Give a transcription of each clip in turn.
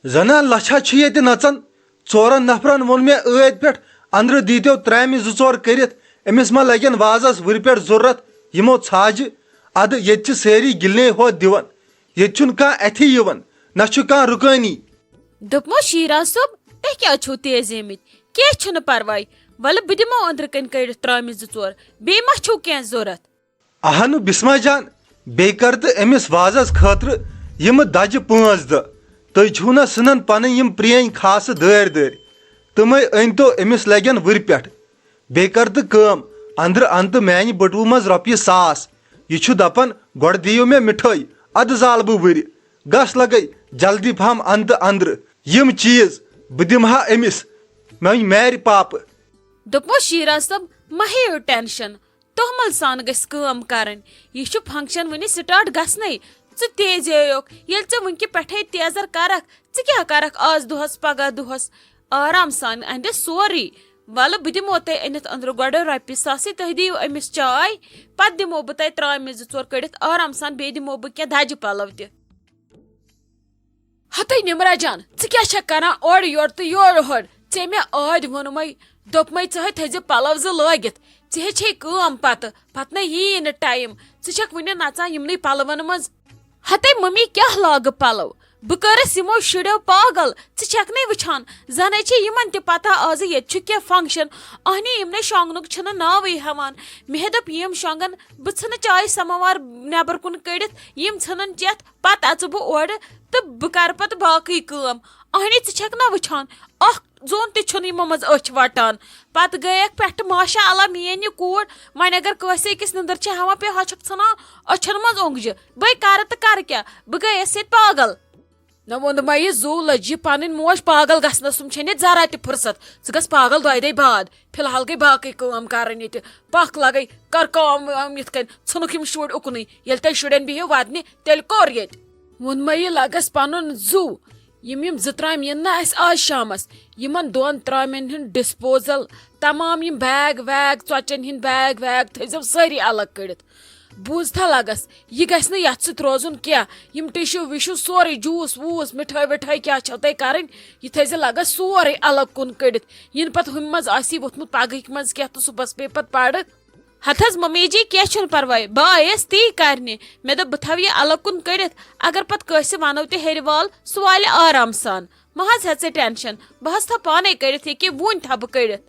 Zana lacha छ yeti nacan Coran nafran von me ٲdۍ pٮ۪ٹھ अंदर दीतो त्रेमि zٕ ژور कٔرِتھ أمِس ma लगन vazas vuri pٮ۪ٹھ ضوٚرتھ یِمو ژھاجہِ اَدٕ ییٚتہِ چھِ سٲری گِلنے ہوت دِوان ییٚتہِ چھُنہٕ کانٛہہ اَتھی یِوان نہ چھُ کانٛہہ رُکٲنی دوٚپمو شیراز صٲب تُہۍ کیٛازِ چھِو تیز آمٕتۍ کینٛہہ چھُنہٕ پرواے وَلہٕ بہٕ دِمو أنٛدرٕ کَنۍ کٔڑِتھ ترٛامہِ زٕ ژور بیٚیہِ ما چھُو کینٛہہ ضوٚرتھ اہنُ بسما جان بیٚیہِ کر تہٕ أمِس وازس خٲطرٕ یِمہٕ دَجہِ 5 دہ تُہۍ چھِو نہ ژھٕنان پنٕنۍ یِم پرٛٲنۍ خاصہٕ دٲرۍ دٲرۍ تِمے أنۍتو أمِس لگن ؤرِ پٮ۪ٹھ بیٚیہِ کر تہٕ کٲم أنٛدرٕ اَن تہٕ میانہِ بٔٹوٕ منٛز رۄپیہِ 1,000 یہِ چھُ دپان گۄڈٕ دِیِو مےٚ مِٹھٲے اَدٕ زالہٕ بہٕ ؤرِ گژھ لگے جلدی پہم اَن تہٕ أنٛدرٕ یِم چیٖز بہٕ دِمہٕ ہا أمِس وۄنۍ مارِ پاپہٕ دوٚپمو شیراز صٲب مہ ہیٚیِو ٹٮ۪نشن توہمل سان گژھِ کٲم کرٕنۍ یہِ چھُ فنکشن وُنہِ سٹارٹ گژھنٕے ژٕ تیزیوکھ ییٚلہِ ژٕ وٕنکہِ پٮ۪ٹھے تیزر کرکھ ژٕ کیٛاہ کرکھ آز دۄہس پگاہ دۄہس آرام سان اندِ سورُے وَلہٕ بہٕ دِمو تۄہہِ أنِتھ أنٛدرٕ گۄڈٕ رۄپیہِ 1,000 تُہۍ دِیِو أمِس چاے پتہٕ دِمو بہٕ تۄہہِ ترٛامہِ 2-4 کٔڑِتھ آرام سان بیٚیہِ دِمو بہٕ کینٛہہ دَجہِ پلو تہِ ہتٕے نمرا جان ژٕ کیٛاہ چھکھ کران اورٕ یورٕ تہٕ یورٕ ہورٕ ژےٚ مےٚ ٲدۍ ووٚنمَے دوٚپمَے ژٕ تھٲیزِ پلو 2 لٲگِتھ ژٕ ہیٚچھے کٲم پتہٕ نَے یی نہٕ ٹایم ژٕ چھکھ وُنہِ نژان یِمنٕے پلون منٛز ہتٕے ممی کیٛاہ لاگہٕ پلو بہٕ کٔرٕس یِمو شُرٮ۪و پاگل ژٕ چھکھ نَے وٕچھان زَنَے چھِ یِمن تہِ پتہ آزٕ ییٚتہِ چھُ کینٛہہ فنکشن اہنی یِمنٕے شۄنگنُک چھُنہٕ ناوٕے ہٮ۪وان مےٚ دوٚپ یِم شۄنگن بہٕ ژھٕنہٕ چایہِ سماوار نٮ۪بر کُن کٔڑِتھ یِم ژھٕنن چٮ۪تھ پتہٕ اژٕ بہٕ اورٕ تہٕ بہٕ کرٕ پتہٕ باقٕے کٲم اہنی ژٕ چھکھ نہ وٕچھان اکھ زوٚن تہِ چھُنہٕ یِمو منٛز أچھ وٹان پتہٕ گٔیکھ پٮ۪ٹھٕ ماشا اللہ میٲنۍ یہِ کوٗر وۄنۍ اگر کٲنٛسہِ أکِس نِندٕر چھِ ہٮ۪وان پیٚیہِ ہۄ چھکھ ژھٕنان أچھن منٛز اوٚنٛگجہِ بٔے کرٕ تہٕ کرٕ کیٛاہ بہٕ گٔیس ییٚتہِ پاگل نہ ووٚنمے یہِ زوٗ لٔج یہِ پنٕنۍ موج پاگل گژھنس چھےٚ نہٕ ذرا تہِ فرصت ژٕ گژھ پاگل 2 دۄہہِ بعد فِلحال گٔے باقٕے کٲم کرٕنۍ ییٚتہِ پکھ لگے کر کٲم یِتھ کٔنۍ ژھٕنُکھ یِم شُرۍ اُکنٕے ییٚلہِ تۄہہِ شُرٮ۪ن بِہِو ودنہِ تیٚلہِ کوٚر ییٚتہِ ووٚنمے یہِ لگس پنُن زوٗ یِم 2 ترامہِ یِن نہ اسہِ آز شامس یِمن 2 ترامٮ۪ن ہُنٛد ڈسپوزل تمام یِم بیگ ویگ ژۄچین ہٕنٛدۍ بیگ ویگ تھٲیزیو سٲری الگ کٔڑِتھ بوٗزتھا لگس یہِ گژھِ نہٕ یتھ سۭتۍ روزُن کینٛہہ یِم ٹِشوٗ وِشوٗ سورُے جوٗس ووٗس مِٹھٲے وِٹھٲے کیٛاہ چھو تۄہہِ کرٕنۍ یہِ تھٲیزِ لگس سورُے الگ کُن کٔڑِتھ یِنہٕ پتہٕ ہُمہِ منٛز آسی ووٚتھمُت پگہٕکۍ منٛز کینٛہہ تہٕ صُبحس پیٚیہِ پتہٕ پرٕ ہتھ حظ ممی جی کینٛہہ چھُنہٕ پرواے بہٕ آیس تی کرنہِ مےٚ دوٚپ بہٕ تھاوٕ یہِ الگ کُن کٔڑِتھ اگر پتہٕ کٲنٛسہِ ونو تہِ ہیٚرِ وال سُہ والہِ آرام سان مہ حظ ہےٚ ژٕ ٹٮ۪نشن بہٕ حظ تھاو پانے کٔڑِتھ ییٚکیٛاہ وُنۍ تھاو بہٕ کٔڑِتھ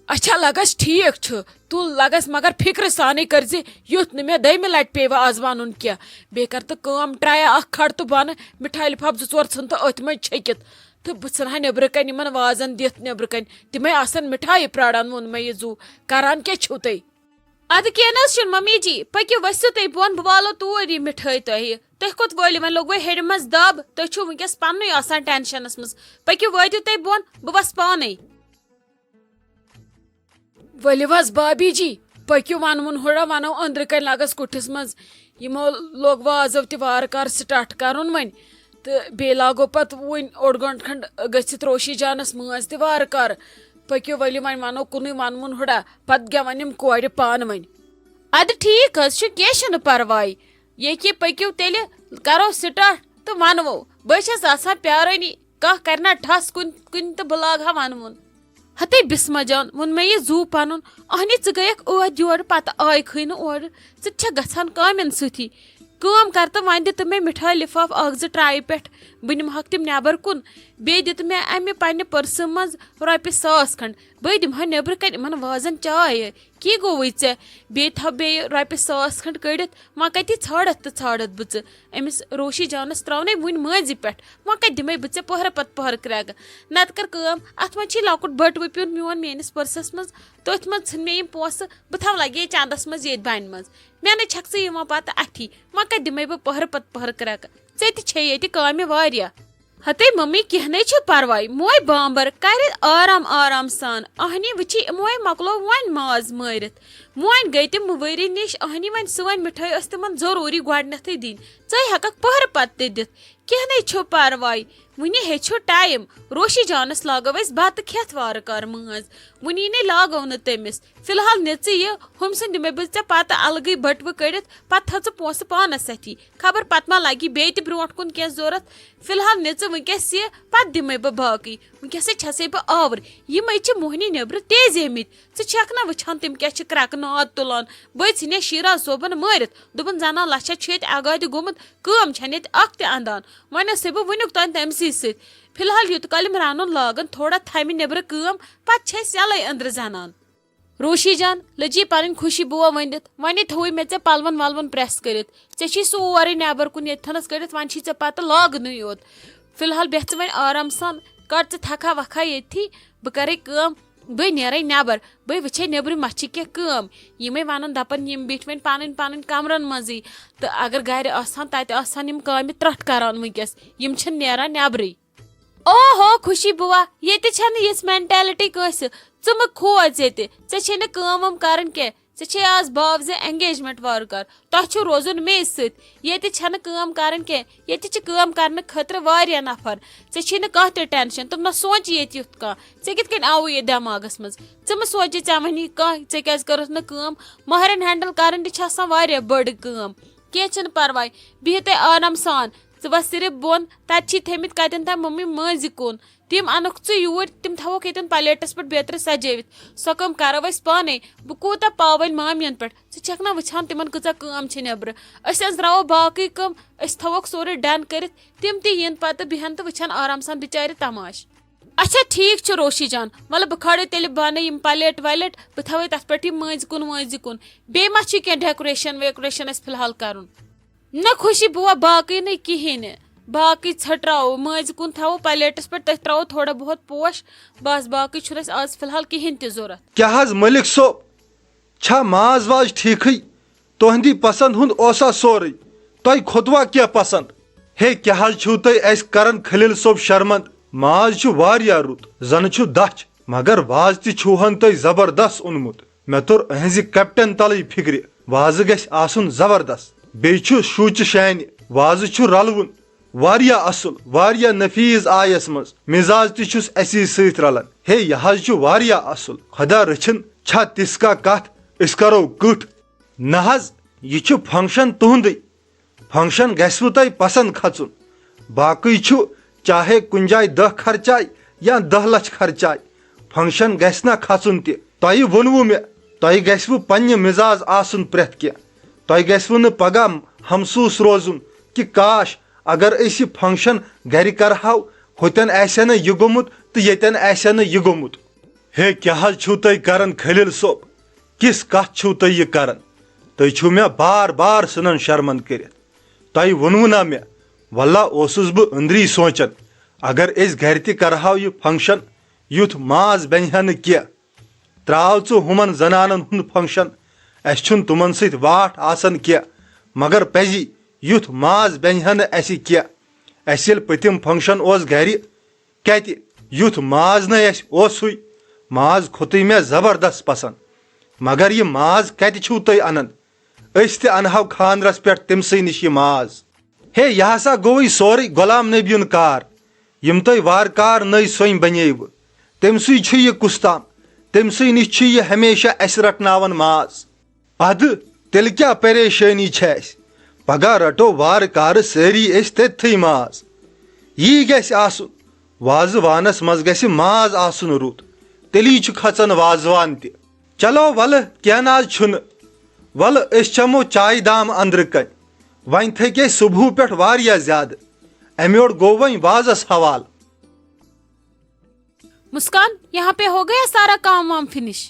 اچھا لگس ٹھیٖک چھُ تُل لگس مگر فِکرِ سانٕے کٔرزِ یُتھ نہٕ مےٚ دٔیمہِ لٹہِ پیٚیہِ آز ونُن کینٛہہ بیٚیہِ کر تہٕ کٲم ٹرایا اکھ کھڑ تہٕ بۄنہٕ مِٹھایہِ لِفاف 2-4 ژھٕن تہٕ أتھۍ منٛز چھٔکِتھ تہٕ بہٕ ژھٕنہٕ ہا نیٚبرٕ کَنۍ یِمن وازن دِتھ نیٚبرٕ کَنۍ تِمے آسن مِٹھایہِ پراران ووٚنمے یہِ زوٗ کران کیٛاہ چھِو تُہۍ ادٕ کینٛہہ نہ حظ چھُنہٕ ممی جی پٔکِو ؤسِو تُہۍ بۄن بہٕ والو توٗرۍ یہِ مِٹھٲے تُہۍ کوٚت وٲلِو وۄنۍ لوٚگوٕ ہیٚرِ منٛز دب تُہۍ چھِو وٕنکیٚس پننُے آسان ٹٮ۪نشنس منٛز پٔکِو وٲتِو تُہۍ بۄن بہٕ وسہٕ پانے ؤلِو حظ بابی جی پٔکِو وَنوُن ہُرا وَنو أنٛدرٕ کَنۍ لگس کُٹھِس منٛز یِمو لوگ وازو تہِ وارٕ کارٕ سٹاٹ کرُن وۄنۍ تہٕ بیٚیہِ لاگو پتہٕ وُنۍ 1.5 گنٛٹہٕ کھنٛڈ گٔژھِتھ روشی جانس مٲنٛز تہِ وارٕ کارٕ پٔکِو ؤلِو وۄنۍ ونو کُنُے ونوُن ہُرا پتہٕ گٮ۪ون یِم کورِ پانہٕ ؤنۍ ادٕ ٹھیٖک حظ چھُ کینٛہہ چھُنہٕ پرواے ییٚکیٛاہ پٔکِو تیٚلہِ کرو سٹاٹ تہٕ ونوو بہٕ چھس آسان پیارٲنی کانٛہہ کرِ نا ٹھس کُنہِ تہٕ بہٕ لاگہٕ ہا ونوُن ہتٕے بسما جان ووٚن مےٚ یہِ زوٗ پنُن اہنی ژٕ گٔیکھ ٲدۍ یورٕ پتہٕ آیکھٕے نہٕ اورٕ ژٕ تہِ چھکھ گژھان کامٮ۪ن سۭتی کٲم کر تہٕ وۄنۍ دِ تہٕ مےٚ مِٹھٲے لِفاف 1-2 ٹرایہِ پٮ۪ٹھ بہٕ نِمہٕ تِم نیبر کُن بیٚیہِ دِ تہٕ مےٚ امہِ پننہِ پٔرسہٕ منٛز رۄپیہِ 1,000 کھنٛڈ بٔے دِمہٕ ہا نیبرٕ کَنۍ یِمن وازن چاے کی گوٚوٕے ژےٚ بیٚیہِ تھاو بیٚیہِ رۄپیہِ 1,000 کھنٛڈ کٔڑِتھ وۄنۍ کتہِ ژھانڈتھ تہٕ ژھانڈتھ بہٕ ژٕ أمِس روشی جانس تراونے وُنہِ مٲنٛزِ پٮ۪ٹھ وۄنۍ کتہِ دِمے بہٕ ژےٚ پٔہرٕ پتہٕ پٔہرٕ کرٛٮ۪کہٕ نتہٕ کر کٲم اتھ منٛز چھی لۄکُٹ بٔٹوٕ پیوٚن میون میٲنِس پٔرسس منٛز تٔتھۍ منٛز ژھٕنۍ مےٚ یِم پونٛسہٕ بہٕ تھاو لگے چندس منٛز ییٚتہِ بنہِ منٛز مےٚ نَے چھکھ ژٕ یِوان پتہٕ اَتھی وۄنۍ کتہِ دِمے بہٕ پٔہرٕ پتہٕ پٔہرٕ کرٛٮ۪کہٕ ژےٚ تہِ چھے ییٚتہِ کامہِ واریاہ ہتٕے ممی کینٛہہ نَے چھُ پرواے موے بامبر کرِ آرام آرام سان اہنی وٕچھی یِموے مۄکلو وۄنۍ ماز مٲرِتھ मोन गई तम वरी निश अहनी वन सन मिठाई तिमन जरूरी गडनथ दिन हेक पहर पत्ते दित कह नहीं परवाई वुनि हेचो टाइम रोशी जानस लागो बत खेत वार कर मज वुनि ने लागो न तमिस फिलहाल निच यह हम सन दिमे बे पत अलग बटव कड़ित पत थच पोस पानस सथी खबर पत मा लगी बे ब्रोट कुन क्या जरूरत फिलहाल निच वस यह पत दिमे बह बाकी वस छसे बह आवर यम मोहनी नबर तेज आमित छक ना वछान तम क्या क्रक नाद तुलान बे शीरा सोबन मारित दोपन जना लछा आगाद गोमुत कम छन ये अंदान वन बह वनुक तान तमसी सत फिलहाल युत कल रानुन लागन थोड़ा थमि नबर कम पत यल अंदर जनान रोशी जान लजी पन खुशी बुआ वनित वन थो मे पलवन वलवन प्रेस कर सोरे नबर कुन यथनस कड़ित वन पत लागन योत फिलहाल बेह वन आराम सान कर थका वखा ये बह कर बह नीर नबर बह वुचे नबर मच क्या ये वन दपन यम बिठ वन पन पन कमरन मजी तो अगर गर तम काम त्रट करान वनकस यम नीरान नबरे ओहो खुशी बुआ ये यस मेंटेलिटी कंस च खोज ये कम कर चे आज बावज एंगेजमेंट वार कर तह रोजन मे सत कम कर ये कम कर खतर वारिया नफर चे कह टेंशन तुम ना सोच ये युथ कह कित आव ये दिमागस मज च सोच चे वनी कह क्या कर कम महरन हैंडल कर बड़ कम कह परवाय बिह ते आराम सान बस सिर्फ बोन तत थमित कतन तम मम्मी मज कुन तम अनक यूर तम थवक ये प्लेटस पे बेतर सजवित सो कम करो पाने बह कूता पावन मामियन पे छक ना वछान तिमन कम नबर द्राव बाकी कम थवक सोरे डन कर तम तीन पत बिहन तो वछान आराम सान बिचार तमाश अच्छा ठीक रोशी जान मतलब बह खड़े तेल बन यम प्लेट वलेट बह थवे तथ पे मज कुन बे मा क्या डेकोरेशन वेकोरेशन फिलहाल कर न खुशी बुआ बाकी नहीं कहें बाकी छटराओ मज कुन थो प्लेटस पे तथ त्रो थोड़ा बहुत पोश बस बाकी आज फिलहाल कहें त जरूरत क्या मलिक सोब छा माज वाज ठीक तुहदी पसंद हुंद ओसा सोरे तय खोतवा क्या पसंद हे क्या छू तुम करन खलील सोब शर्मंद माज छु वारिया रुत जन छु दच मगर वाज तुहन तुम जबरदस्त उनमुत मे तोर अहज कैप्टन तल फिक्र वाज गछ आसुन जबरदस्त बे छु शूच शान वाज छु रलवुन वारिया असल वारिया नफीज आयस मज मिजाज तुस असी सत रलन हे यह छु वारिया असल खुदा रछन छा तिस का कथ इस करो कठ नहज यह छु फंक्शन तुंद फंक्शन गस्व तुम पसंद खचुन बाकी छु चाहे कुन जाय 10 खर्चाय या 10 लक्ष खर्चाय फंक्शन गस ना खचुन तय वोनवु मे तय गस्व पन्ने मिजाज आसन प्रेथ क्या तय गस्व न पगह हमसूस रोजुन कि काश अगर इस फंक्शन घर करहाव होतन आसे न यह गोमुत तो येतन आसे न यह गोमुत हे क्या छू तुम करन खलील सोब किस कथ छू तुम यह करन तुम छू मे बार बार सनन शर्मंद कर तुम वोनवु ना मे वल्ला ओसुस बह अंदरी सोचन अगर इस घर करहाव यह फंक्शन युथ माज बनिहा न क्या त्राव छु हुमन जनानन हुंद फंक्शन अस तुमन सत वाट आसन क्या मगर पजी युथ माज बनिहा न अस क्या अस पतिम फंक्शन ओस घर कत युथ माज न ओसुई माज खोत मे जबरदस्त पसंद मगर यह माज कत छू तुम अनन अस त अनहाव खानरस पे तमसे निश यह माज हे यह हसा गो सोरे गुलाम नबियुन कार यम तुम वारकार नई सोन बनेव तमसी यह कुस्ताम तमसी निश यह हमेशा अस रटनावन माज अद तेल क्या परेशानी पगह रटो वारकार सारी तथी माज यी गस आसुन वाजवानस मज गस माज आसुन रुत तेली खचन वाजवान त चलो वल क्या नाज छुन वल अस चमो चाय दाम अंदर कन वन थके सुबह पे वारिया ज्यादा अमोड़ गो वन वाजस हवाल मुस्कान यहाँ पे हो गया सारा काम वाम फिनिश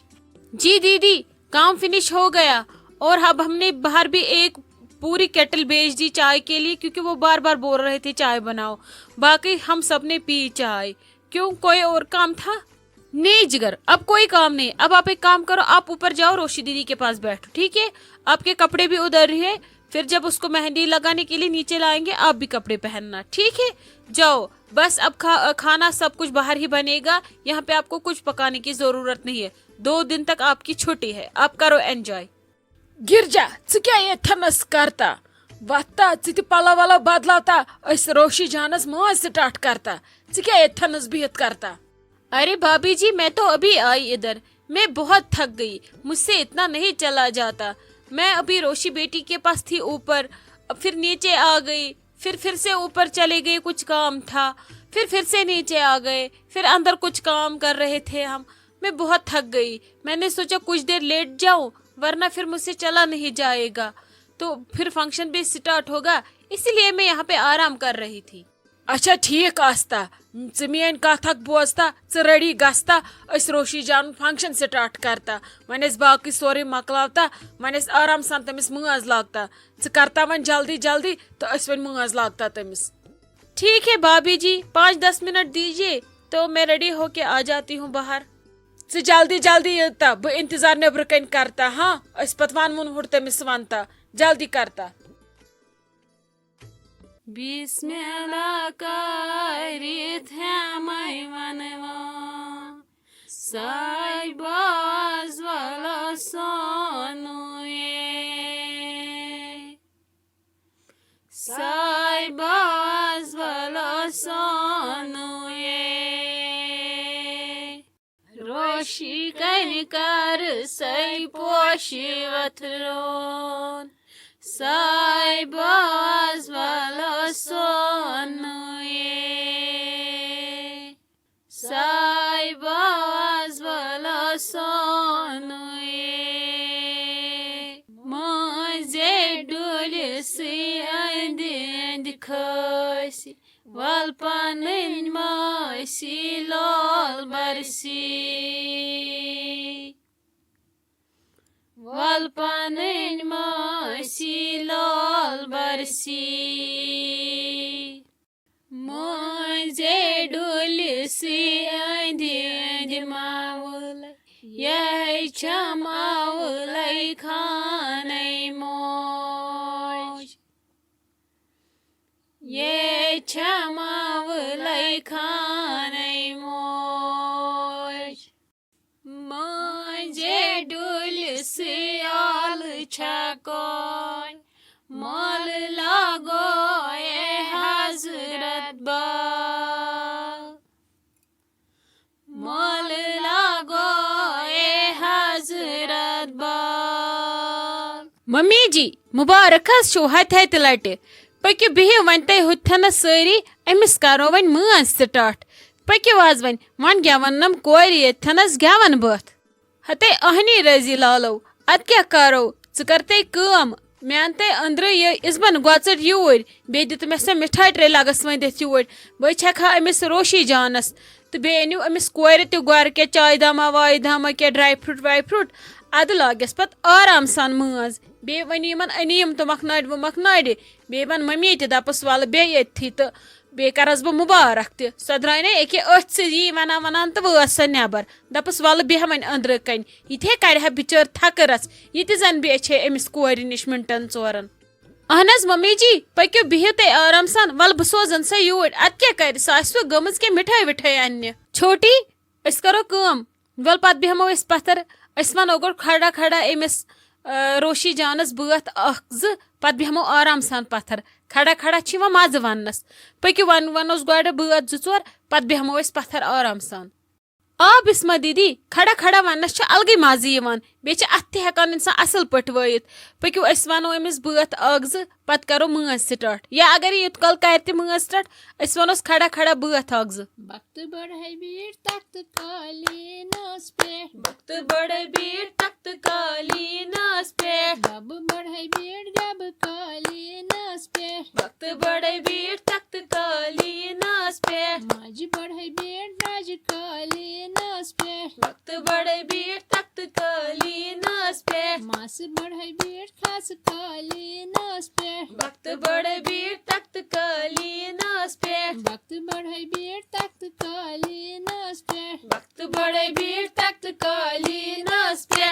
जी दीदी काम फिनिश हो गया और अब हमने बाहर भी एक पूरी केटल बेच दी चाय के लिए क्योंकि वो बार बार बोल रहे थे चाय बनाओ बाकी हम सब ने पी चाय क्यों कोई और काम था नहीं जिगर अब कोई काम नहीं अब आप एक काम करो आप ऊपर जाओ रोशी दीदी के पास बैठो ठीक है आपके कपड़े भी उधर ही है फिर जब उसको मेहंदी लगाने के लिए नीचे लाएंगे आप भी कपड़े पहनना, ठीक है? जाओ, बस अब खाना सब कुछ बाहर ही बनेगा, यहाँ पे आपको कुछ पकाने की जरूरत नहीं है। 2 दिन तक आपकी छुट्टी है, आप करो एंजॉय। गिरजा क्या ये थनस करता वत्ता पला वला बदलाता रोशी जानस मज स्टार्ट करता क्या ये थनस बिहत करता। अरे भाभी जी मैं तो अभी आई इधर, मैं बहुत थक गई, मुझसे इतना नहीं चला जाता। मैं अभी रोशी बेटी के पास थी ऊपर, फिर नीचे आ गई, फिर से ऊपर चले गए, कुछ काम था, फिर से नीचे आ गए, फिर अंदर कुछ काम कर रहे थे हम। मैं बहुत थक गई, मैंने सोचा कुछ देर लेट जाऊं वरना फिर मुझसे चला नहीं जाएगा, तो फिर फंक्शन भी स्टार्ट होगा, इसीलिए मैं यहाँ पे आराम कर रही थी। अच्छा ठीक आस्ता मेन कथ बोजता रेडी गस्ता रोशी जान फंक्शन स्टार्ट करता वन बाकी सोरे मकलावता वन आराम सान तमिस मज लागता करता वन जल्दी जल्दी तो वन मज लागता तमिस। ठीक है भाभी जी 5-10 मिनट दीजिए तो मैं रेडी होके आ जाती हूँ बाहर। जल्दी जल्दी यता बह इंतजार नबर कन करता, हाँ पत वन तमिस वनता जल्दी करता। बिस्मिल्लाह करित है मैं मनवा साइबाज वाला सोनू ये साइबाज वाला सोनू ये रोशी कन कर सई पोशी वथरोन साइबाज वाला सोनू ये साइबाज वाला सोनू ये मुझे डुल से अंद अंद खसी वल पन मासी लाल बरसी वल पन मासी लाल बरसी मुझे डुल से अंध अंध मावल यह चमावल खाने मौज ये चमावल खाने मौज मुझे डुल से आल छकोन मल लागो ए हजरत बा मल लागो ए हजरत बा। मम्मी जी मुबारक छो हथ हथ लटे पक्यो बिहिव वन तय हुथन सारी अमिस करो वन मज स्टार्ट पक्यो आज वन गेवनम कोरी थनस गेवन बथ हते अहनी रजी लालो अत क्या करो च करते काम मे अनते अंदर ये इजबन गोचट यूर बे दित मे से मिठाई ट्रे लगस वंदित यूर बह छा अमिस रोशी जानस तो बे अनु अमिस कोर तो गर के चाय दामा वाय दामा के ड्राई फ्रूट अद लागस पत आराम सान मज बे वन यमन अनीम तो मखनाड़ बे वन मम्मी त दपस वाल बे ये तो बे करस बह मुबारक त सो द्राय ना एके अथ सी वनान तो वस सो नबर दपस वाल बेह वन अंदर कन ये कह बिचार थकरस ये जन बे अमिस कोर निश मिनटन 4। अहन मम्मी जी पक्यो बिहिव तय आराम सान वल बह सोजन सा यूर अत क्या कर सो गमज के मिठाई विठाई अन्य छोटी अस करो काम वल पत बेहमो अस पत्थर अस वनो गो खड़ा खड़ा अमिस रोशी जानस बत अख पत बेहमो आराम सान पत्थर खड़ा खड़ा मज वनस पक्यो वनोस गो बत 2-4 पत बेहमो अस पत्थर आराम सान। आ बिस्मा दीदी खड़ा खड़ा वनस अलग मज बे अत हेकान इंसान असल पट वत पक्यो अस वनो अमिस बत अख पत करो मज स्टार्ट या अगर युत कल कर मज स्टार्ट अस वनोस खड़ा खड़ा बत अख वक्त बढ़े बीट तख्त कालीनस पे वक्त बढ़े बीट तख्त कालीनस पे जब बढ़े बीट जब कालीनस पे वक्त बढ़े बीट तख्त कालीनस पे माज बढ़े बीट राज कालीनस पे वक्त बढ़े बीट तख्त कालीनस पे मास बढ़े बीट खास कालीनस पे वक्त बढ़े बीट तख्त कालीनस पे वक्त बढ़े बीट तख्त कालीनस पे वक्त बढ़े बीट तख्त कालीनस पे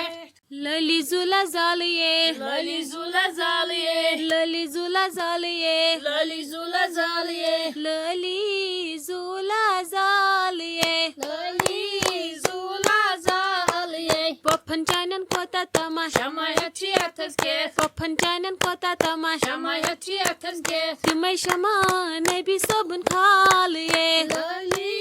लली जुला zula zaliye, Lali zula zaliye, lali zula zaliye, lali zula zaliye, lali zula zaliye. lali zula zaliye. Poppan canan kota tamash, Shamayati atas get, poppan canan kota tamash. shamayati atas get. Timay shama ne bi sobun khaliye, Lali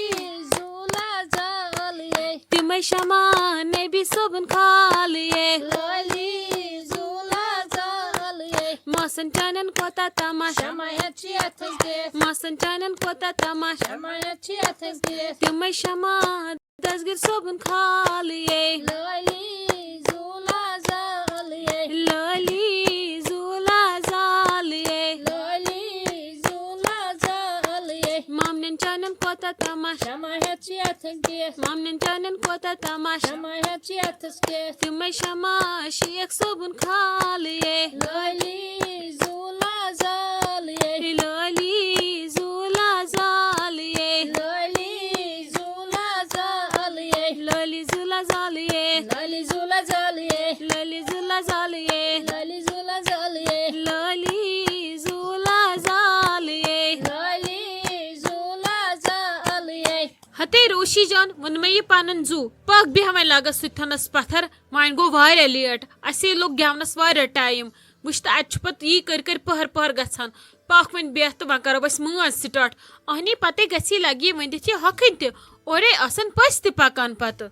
zula zaliye, timay shama ne bi sobun khaliye. lali zula zaliye. Masan canan kota tamash, Shamayati atas get, masan canan kota tamash. shamayati atas get. Timay shama dasgir sobun khaliye, Lali zula zaliye, lali zula zaliye. lali zula zaliye. Mamnen canan kota tamash, Shamayati atas get, mamnen canan kota tamash. shamayati atas get. Timay shama shiyak sobun khaliye, Lali zula zaliye, lali zula zaliye, lali zula zaliye, lali zula zaliye, lali zula zaliye, lali zula zaliye, lali zula zaliye, lali zula zaliye. lali zula zaliye. Hate Roshi Jan one में ये पानन जू पग भी हमें लगा सुथनस पत्थर mine गो वारे late असे लोग गेवनस वारे टाइम वुश्त अत यी कर पहर पहर गछान पाख वन बेहत वन करो बस माज स्टार्ट अहनी पते गसी लगी वन दिथ हकन त ओरे असन पस त पकान पत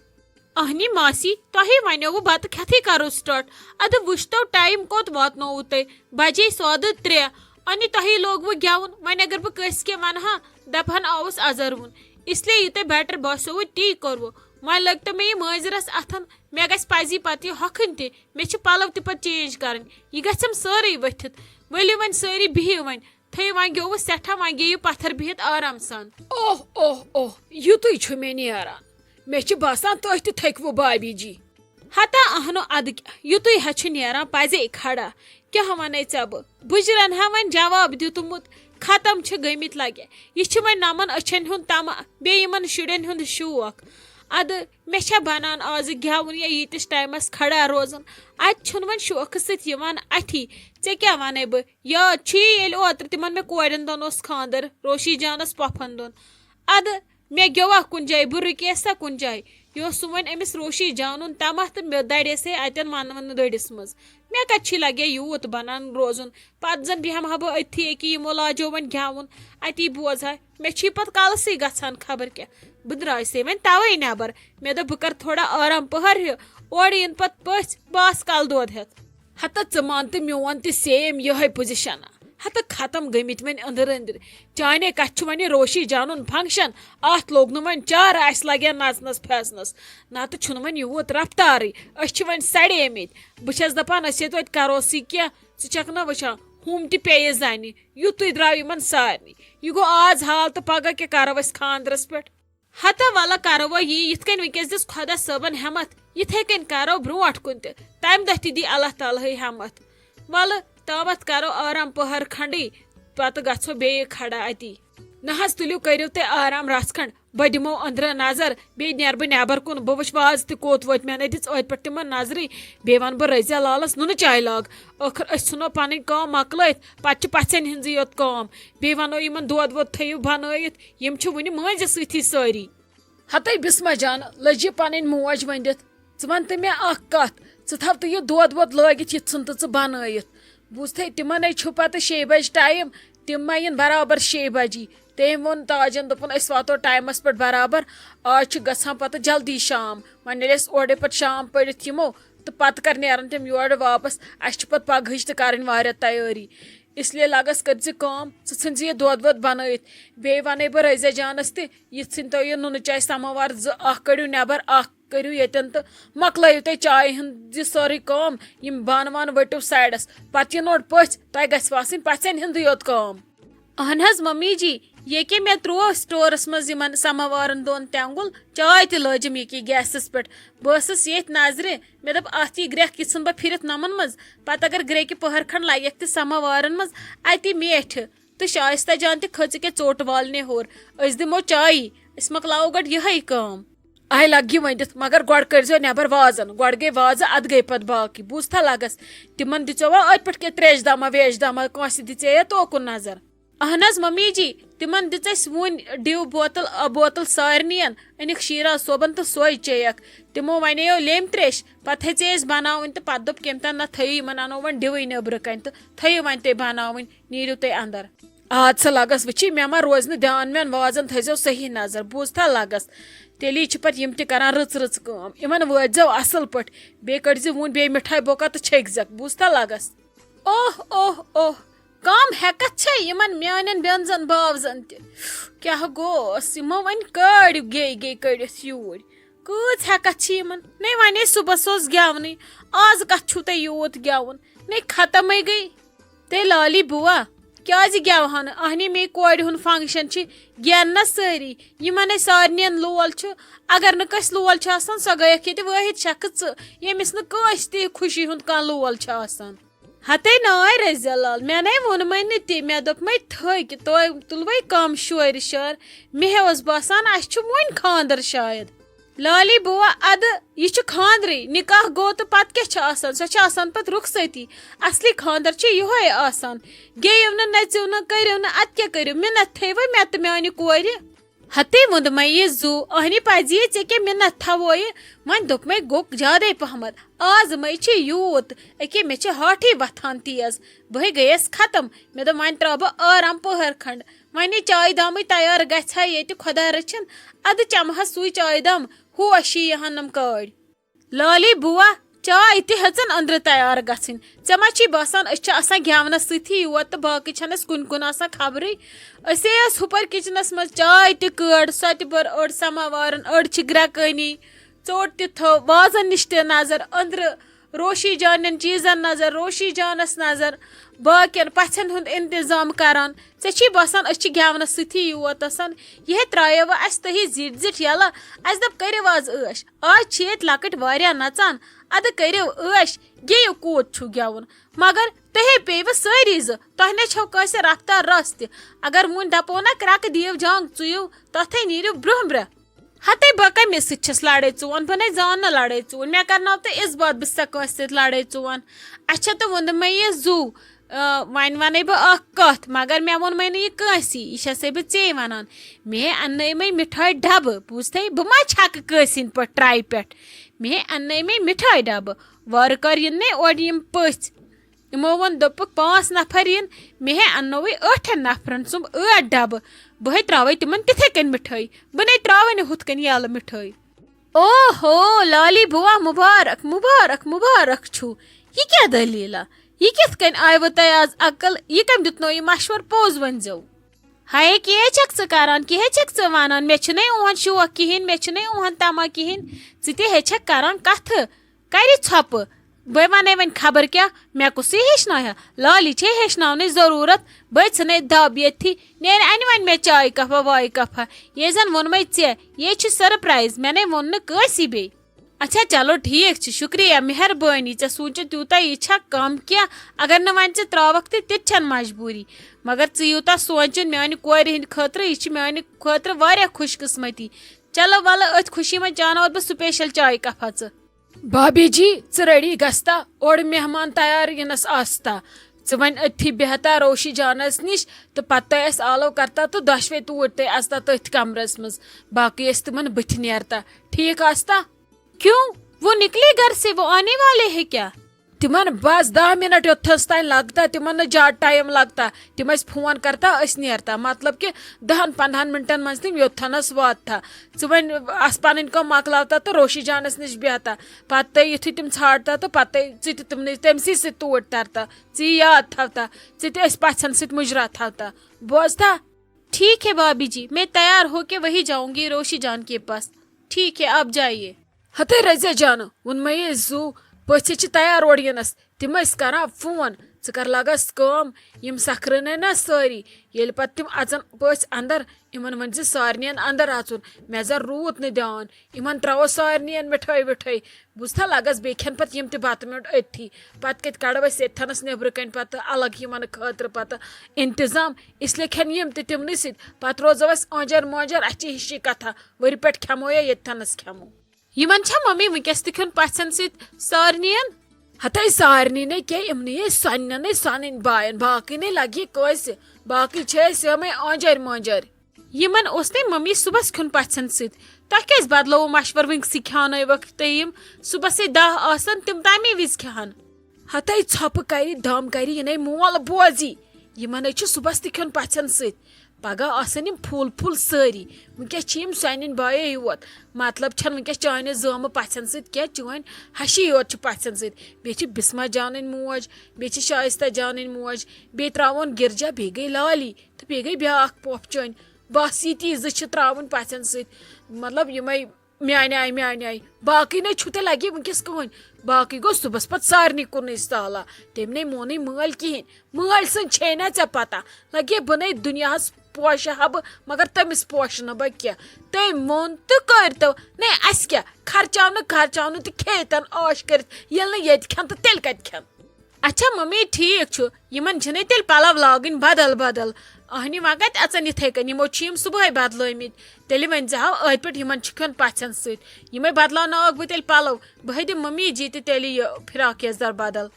अहनी मासी तही वनो बत खथी करो स्टार्ट अद वुश्तो टाइम कोत वातनो ते बजे सौद 3 अनि तही लोग वो गेवन वन अगर बह कस के वन हा दपहन आवस अजरवन इसलिए यूत बेटर बसो टी करो वह लग तो मे माजरस अथन मे गस पजी पत यह हखन ते मे पलव त चेंज कर यह गम सारे वथित वलियो वन सारी बिहिव वन थो वन गो सठा वन गेयु पत्थर बिहित आराम सान ओह ओह ओह युतुय छु मे नेरान मे छ बासान तुह त थकवो भाभी जी हता अहनो अद युतुय हछ नेरान पजे खड़ा क्या वन ब बुजरन हा वन जवाब दितमुत खत्म छ गमित लगे यह वन नमन अछन हुन तमा बेयमन शुड़न हुन शौक अद मे बनान आज गेवन या यीतिस टाइमस खड़ा रोजन अत वन शौक सत्यान अथी ऐ क्या वन बह याद ये ओतर तिमन मे कोरन दोन खानदर रोशी जानस पफन दोन अद मे गवा कुन जाय बह रुकेसा कुन जाय यह वन अमिस रोशी जानन तमा तो मे दड़ेस अतन वन वन दड़िस मज मे कत लगे यूत बनान रोजन पत जन बेहम बह अथी कि यमो लाजो वन गेवन अती बोज हा मे पत कलस गसान खबर क्या बह द्रायसे वन तवे नबर मे दो बह कर थोड़ा आराम पहर और इन पत पस बास कल दोद हेत हता च मान त मोन त सेम यह पोजिशन हता खत्म गमित वन अंदर अंदर चाने कत वन रोशी जानन फंक्शन अत लोग न वन चार आस लगे नचनस फैसनस ना तो वन यूत रफ्तार अस वन सड़ेमित बस दपान अस ये करो क्या क ना वचान हम त पे जान युत द्राव इन सारे यह गो आज हाल तो पगह क्या करो अस खानदरस पे हता वाला करो वो ये यिथ कन वनकस दिस खुदा सबन हमत यिथे कन करो ब्रोट कुन तम दह दी अल्लाह ताला हमत वल तमत करो आराम पहर खंडी पत गो बे खड़ा अती ना तुलियो करो ते आराम रस खंड बह दिमो अंदर नजर बे नेर बह नबर कुन बह वुच वाज तोत वो मे दिस पे तिम नजर बे वन बह रजिया लालस नुन चाय लाग आखिर अनो पन कम मकलत पे पचन हज योत कम बे वनो इन दोद वोद थो बनत यम वन माज सथी सारी हतई बिस्मा जान लज पन मोज वंदित वन तो मे कत थव तो यह दोद वोद लगित ये सन तो बनत बुझे तिमन पत 6 बज टाइम तिम इन बराबर 6 बजी तम वो ताजन दोपन वातो टाइमस पे बराबर आज गसान पत जल्दी शाम वन ओडे पे शाम पड़ित यमो तो पत कर नेरन तम योर वापस अस पत पगहच तो कर तैयारी इसलिए लगस कर कम सन ये दोद वोद बनत बे वन बह रजिया जानस तथ तो यह नुन चाय समोवार कड़ू नबर करू यन तो मकलू तुम चाय हंद सारी कम यम बान वान वटू साइडस पे यह नोट पथ तुम गसन पचन हंद योत कम अहन हज मम्मी जी ये के मे त्रो स्टोरस मज इन समवारन दोन तेंगुल चाय त लजम ये गैसस पे बस ये नजर मे दप अत ग्रेख किसन बह फिर नमन मज पत अगर ग्रेक पहर खंड लगे तो समवारन मज अति मेठ तो शाइस्ता जान त खच के चोट वालने होर अस दिमो चाय अस मकलाओ गड यह कम आई लग ये वनित मगर गोड़ कर नबर वाजन गोड़ गई वाज अद गई पत बाकी बूझा लगस तिमन दिचो वा अत पे त्रेश दामा वेश दामा कंस दिचे तोकुन नजर अहन मम्मी जी तिमन दिस वन ड्यू बोतल सारनियन अनिक शीरा सोबन तो सोई चेयक तिमो वनेयो लेम त्रेश पत हे बनावन तो पत दोप कम तन थो वन अनो वन ड्यू नबर कन तो थो वन ते बनावन नीरू ते अंदर आज सा लगस वची मे मा रोज ध्यान मेन वाजन थो सही नजर बूझा लगस तेली पे यम तरान रच रच कम इन वजो असल पे बे कड़ज वून बे मिठाई बोका तो छेक बूझा लगस ओह ओह ओह कम हेकत इन मान बेंजन बावजन क्या गोस यमो वन कड़ गे कड़ित यूर कच हेकत नहीं वन सुबह गेवन आज कत यूत गेवन नहीं खत्म गई ते लाली बुआ क्या गेवहन अहनी मे कोड़ हुन फंक्शन गेन सारी यमन सारन लोल अगर न कस लोल सो गयक ये वाहिद शख्स यमिस नस ती खुशी हुन कह लोल हते नाय रजलाल मे नै वोनमै नी मे दोप मै थक तुलवै कम शोर शर मे बसान अस वन खानदर शायद लाली बुआ अद यह खानद्रे निकाह गो तो पत क्या सो पत रुखसती असली खानदर योहे आसान गेव न नचो न करो न अत क्या करो मिन्नत थव मे तो मानी कोर हते वोंद मै ये जू अहनी पजे ऐ क्या मिन्नत थवो ये वन दोप मै गो ज्यादा पहमत आज मै यूत अके मे हाथी वथान तेज बह गयस खत्म मे दो वन त्रा बह आराम पहर खंड वन चाय दाम तैयार गहा ये खुदा रचन अद चमह सु चाय दाम होशी यहनम कड़ लाली बुआ चाय तहन अंदर तैयार गन ऐ मा बसान गेवनस सती योत तो बाकी छनस कुन कुन खबर हुपर किचनस मज चाय तड़ सो बर अड़ समावारन अड़ ग्रकनी चोट थो वाजन निश नजर अंदर रोशी जान चीजन नजर रोशी जानस नजर बाकियन पथन हुंद इंतजाम करान ऐ बसान गेवनस सती योत यह त्राय व अस तही जिट जिट यल अस दप करो आज ऐश आज ये लकट वारिया नचान अद करो ऐश गेव कोत छु गेवन मगर तहे पेव सारी तह ने छो कस रफ्तार रस अगर मुन दपो न क्रक दिव जांग चुयो तथे नीरु ब्रोह ब्रह हते बह कमिस सस लड़े चुवन बह न जान न लड़े चुवन मे करनाव तो इस बात बह कस लड़े चुवन अच्छा तो वोन मे ये जू वन वन बह कथ मगर मे वोन मै यह कंसी यह बह ऐ वन मे अन्न मै मिठाई डब बूझे बह मा छक कसिन पे ट्राई पे मे अन्न मै मिठाई डब वार कर इन ओर यम पथ यमो वोन दोप 5 नफर इन मे अन्नोवे 8 नफरन सुम 8 डब बह त्रावे तिमन तिथे कन मिठाई बह नै त्रावे हुत कन यल मिठाई ओहो लाली बुआ मुबारक मुबारक मुबारक छु ये क्या दलीला ये कित कन आयव तय आज अकल ये कम दितनो ये मशवर पोज वनजो हाय के छक करान के छक वनान मे छ नै ओहन शौक किहिन मे छ नै ओहन तमा किहिन जिते हे छक करान कथ कर छप बह वन वन खबर क्या मे कुछ हेचना लाली हेचन जरूरत बह थे दब ये नेर अन वन मे चाय कफा वाय कफा ये जन वोन मै ये सरप्राइज मे वोन नसी बे अच्छा चलो ठीक शुक्रिया मेहरबानी ऐ सूच तूत यह कम क्या अगर न वन त्रावक तो मजबूरी मगर यूत सोचन मान कोर हंद खतर यह मान खतर वारिया खुशकिस्मती चलो वल अथ खुशी में चानो बह स्पेशल चाय कफा भाभी जी रेडी गस्ता और मेहमान तैयार यनस आस्ता वन अथी बेहता रोशी जानस निश तो पत्ता आलो करता तो दशवे तूर ते आस्ता तथ कमरस मज बाकी तिमन बथ नेरता ठीक आस्ता क्यों वो निकले घर से वो आने वाले है क्या तिमन बस 10 मिनट योथस तान लगता तिमन ज्यादा टाइम लगता तिम फोन करता नेरता मतलब कि 10-15 मिनटन मज तम योथनस वाता वन पन कम मकलावता तो रोशी जानस निश बेहता पत्ते युथु तिम छाड़ता तो पत्ते तिम तमसी सत तोड़ तरता याद थवता पछन सत मुजरा थवता बोझता ठीक है भाभी जी मैं तैयार होके वही जाऊंगी रोशी जान के पास ठीक है आप जाइए हते रजे जान उन मैं जू पथ तैयार ओर यनस तिम कर फोन ژٕ کر لگس کٲم یِم سکھرٲنٕے نا سٲری ییٚلہِ پتہٕ تِم اژن پٔژھۍ اندر یِمن ؤنۍ زِ سارنٕین اندر اژُن مےٚ زن روٗد نہٕ دِوان یِمن تراوو سارنٕین مِٹھٲے وِٹھٲے بوٗزتھا لگس بیٚیہِ کھٮ۪ن پتہٕ یِم تہِ بتہٕ میوٚنڈ أتھی پتہٕ کتہِ کڑو أسۍ ییٚتھنس نیبرٕ کنۍ پتہٕ الگ یِمن خٲطرٕ پتہٕ انتظام اسلیے کھٮ۪ن یِم تہِ تِمنٕے سۭتۍ پتہٕ روزو أسۍ اوٚنجر مونجر اسہِ چھِ ہِشی کتھا ؤرِ پٮ۪ٹھ کھٮ۪مو یا ییٚتھنس کھٮ۪مو یِمن چھا ممی ونکیٚس تہِ کھیوٚن پژھٮ۪ن سۭتۍ سارنٕین ہتاے سارنٕے نَے کیٚنٛہہ یِمنٕے سۄننٕے سۄنٕنۍ باین باقٕے نَے لگہِ کٲنٛسہِ باقٕے چھِ أسۍ یِمے اوٚنجر مونجر یِمن اوس نَے ممی صُبحس کھیوٚن پژھٮ۪ن سۭتۍ تۄہہِ کیازِ بدلووٕ مشور ونکسٕے کھیٛاونٲوکھ تُہۍ یِم صُبحسے 10 آسن تِم تمی وِزِ کھٮ۪ہن ہتاے ژھۄپہٕ کرِ دم کرِ یہِ نَے مول بوزی یِمن چھُ صُبحس تہِ کھیوٚن پژھٮ۪ن سۭتۍ پگہہ آسن یِم پھُل پھُل سٲری ونکیٚس چھِ یِم سانٮ۪ن بایے یوت مطلب چھنہٕ ونکیٚس چانہِ زٲمہٕ پژھٮ۪ن سۭتۍ کینٛہہ چٲنۍ ہشی یوت چھِ پژھٮ۪ن سۭتۍ بیٚیہِ چھِ بسما جانٕنۍ موج بیٚیہِ چھِ شایستہ جانٕنۍ موج بیٚیہِ تراوون گرجا بیٚیہِ گٔے لالی تہٕ بیٚیہِ گٔے بیاکھ پۄپھ بس یِتی زٕ چھِ تراوٕنۍ پژھٮ۪ن سۭتۍ مطلب یِمے میانہِ آیہِ باقٕے نَے چھُ تہِ لگہِ ونکیٚس کٕہٕنۍ باقٕے گوٚو صُبحس پتہٕ سارنٕے کُنُے سہلہ تٔمۍ نَے مونٕے مٲلۍ کِہینۍ مٲلۍ سٕنٛز چھے نا ژےٚ پتہ لگے بہٕ نَے دُنیاہس پوشہٕ ہا بہٕ مگر تٔمِس پوشہٕ نہٕ بہٕ کینٛہہ تٔمۍ مون تہٕ کٔرۍتو نَے اَسہِ کیٛاہ خرچاونہٕ تہٕ کھیٚتن عٲش کٔرِتھ ییٚلہِ نہٕ ییٚتہِ کھٮ۪ن تہٕ تیٚلہِ کتہِ کھٮ۪ن اچھا ممی ٹھیٖک چھُ یِمن چھِنَے تیٚلہِ پلو لاگٕنۍ بدل بدل اہنہِ وۄنۍ کتہِ اژن یِتھے کٔنۍ یِمو چھِ یِم صبحٲے بدلٲمٕتۍ تیٚلہِ ؤنۍ زِ ہاو ٲدۍ پٲٹھۍ یِمن چھِ کھیوٚن پژھٮ۪ن سۭتۍ یِمے بدلاوناوکھ بہٕ تیٚلہِ پلو بہٕ دِمہٕ ممی جی تہِ تیٚلہِ یہِ فراق یزار بدل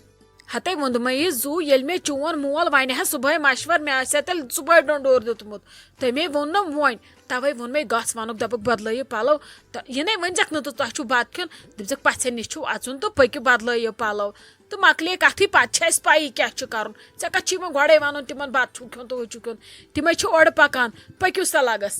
ہتاے ووٚندمے زوٗ ییٚلہِ مےٚ چون مول ونہِ ہا صبحٲے مشور مےٚ آسہِ ہا تیٚلہِ صبحٲے ڈونڈور دیُتمُت تٔمے ووٚن نہٕ وۄنۍ توے ووٚن مےٚ گژھ وونُکھ دوٚپُکھ بدلٲیِو پلو تہٕ یہِ نَے ؤنزکھ نہٕ تہٕ تۄہہِ چھُو بتہٕ کھیوٚن دپزکھ پژھٮ۪ن نِش چھُو اژُن تہٕ پٔکِو بدلٲیِو پلو تہٕ مۄکلے کتھٕے پتہٕ چھِ اَسہِ پایی کیٛاہ چھُ کرُن ژےٚ کتھ چھُ یِمن گۄڈے ونُن تِمن بتہٕ چھُ کھیوٚن تہٕ ہُہ چھُ کھیوٚن تِمے چھِ اورٕ پکان پٔکِو سا لگس